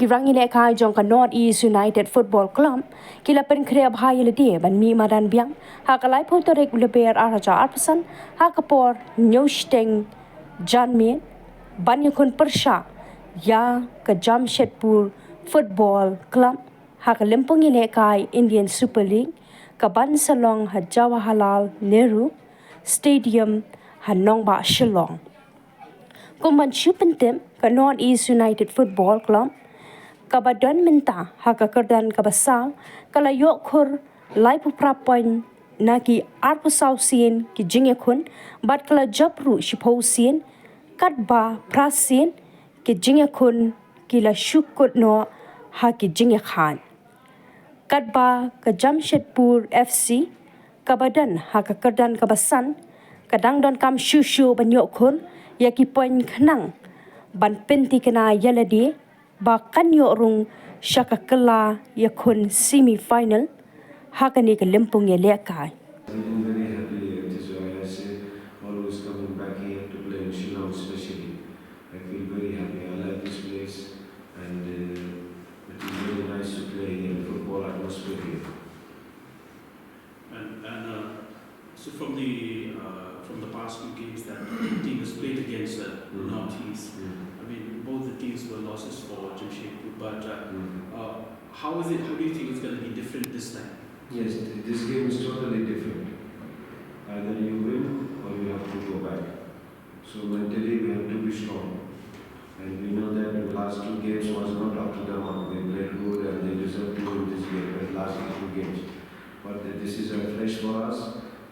Kirang ilekai jong ka North East United Football Club kila pen krea bhai lede ban mi madan biang ha ka lai photorek leber araja arpasan ha ka por nyosteng janmin ban yakun pyrshah ya ka Jamshedpur Football Club ha ka lempung ilekai Indian Super League ka ban Shillong ha Jawaharlal Nehru Stadium ha Nongba Shillong kumban chupentem ka North East United Football Club kabadan minta haka kerdan kabasal kala yokhur lai puprapoin naki arpusau sien ki jingekhun bat kala japru shipau sien katba prasin ki jingekhun kila shukut no haki jingekhan katba ka Jamshedpur FC kabadan haka kerdan kabasan kadang don kam shushu ban yokhur yaki poin khnang ban penti kena yaladi bahkan yorung syaka kela yakun semi final hakani ke lempung ya lekai. I'm very happy. That is why I say always coming back here to play in Shillong especially. I feel very happy. I like this place and it is very nice to play here. Football atmosphere here. So from the past few games that the team has played against the Northeast, I mean both the teams were losses for Jamshedpur, but how do you think it's going to be different this time? Yes, this game is totally different. Either you win or you have to go back. So mentally we have to be strong. And we know that the last two games was not up to the mark. They played good and they deserve to win this game, the last two games. But this is a fresh for us.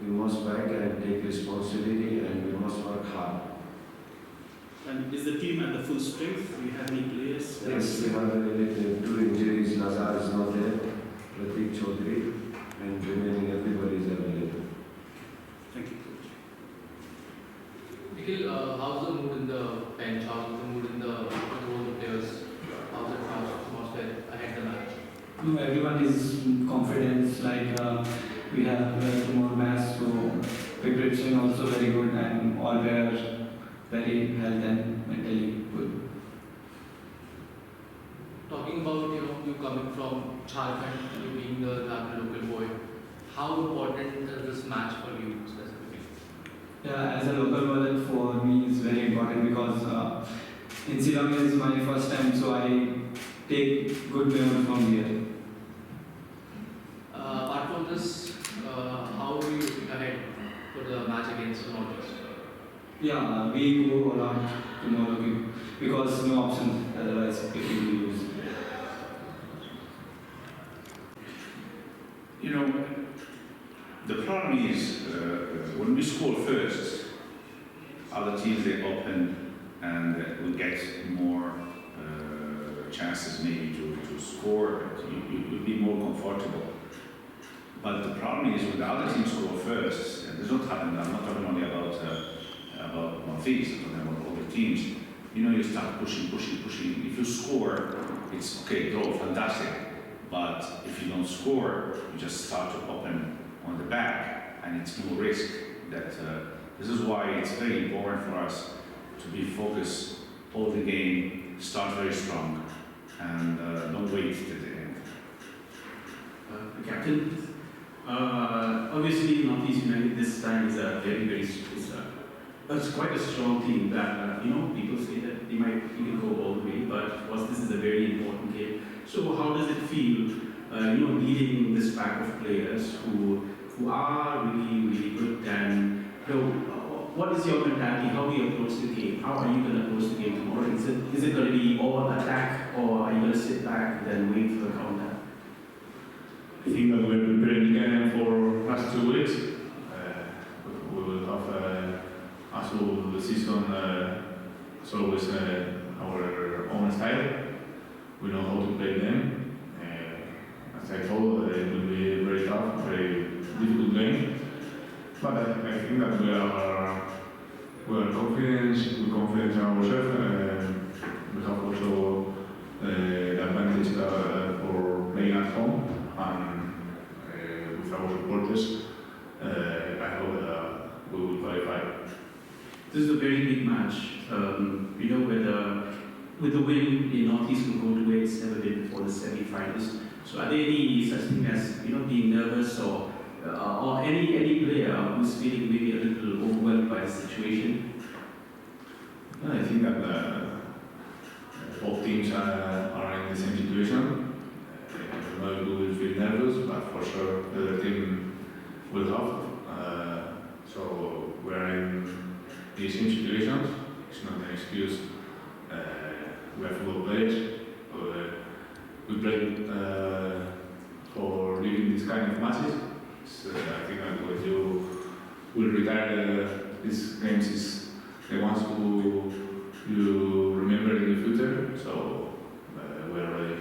We must back and take responsibility and we must work hard. And is the team at the full strength? Do you have any players? Yes, we have two injuries. Lashai is not there, Pratik Chaudhary, and remaining everybody is available. Thank you, Coach. Nikhil, how's the mood in the bench? How's the mood with all the players? How's the atmosphere ahead of the match? No, everyone is confident. We have tomorrow match, so preparation also very good, and all players very health and mentally good. Talking about you coming from Jharkhand, you being the local boy, how important is this match for you specifically? Yeah, as a local boy, for me it's very important because in Shillong is my first time, so I take good memories from here. Apart from this, how are you looking ahead for the match against the Northeast? Yeah, we go around tomorrow because no option otherwise if we lose. The problem is when we score first, other teams they open and will get more chances maybe to score. You'll be more comfortable. But the problem is when the other teams score first, and this won't happen. I'm not talking only about Northeast, I'm talking about all the teams. You start pushing. If you score, it's okay, draw, fantastic. But if you don't score, you just start to open on the back, and it's more risk. This is why it's very important for us to be focused all the game, start very strong, and don't wait till the end. Captain, obviously Northeast United this time is a it's quite a strong team that people say that they might even go all the way, but of course this is a very important game. So how does it feel, leading this pack of players who are really good, and what is your mentality? How do you approach the game? How are you going to approach the game tomorrow? Is it going to be all attack, or are you going to sit back and then wait for the counter? I think that we're preparing again for last 2 weeks. We will have, as all the season, as always, our own style. We know how to play them. As I told, it will be a very tough, very difficult game. But I think that we are confident in ourselves. We have also the advantage for playing at home and with our supporters. I hope we will qualify. This is a very big match. Whether with the win, the Northeast will go to where it's never been before, the semi-finals. So are there any such thing as being nervous or any player who's feeling maybe a little overwhelmed by the situation? I think that both teams are in the same situation. I don't know if we will feel nervous, but for sure the other team will have. So we're in the same situations. It's not an excuse. We are football players. We play for living this kind of matches. So I think that when you will retire these games is the ones who you remember in the future. So we're ready.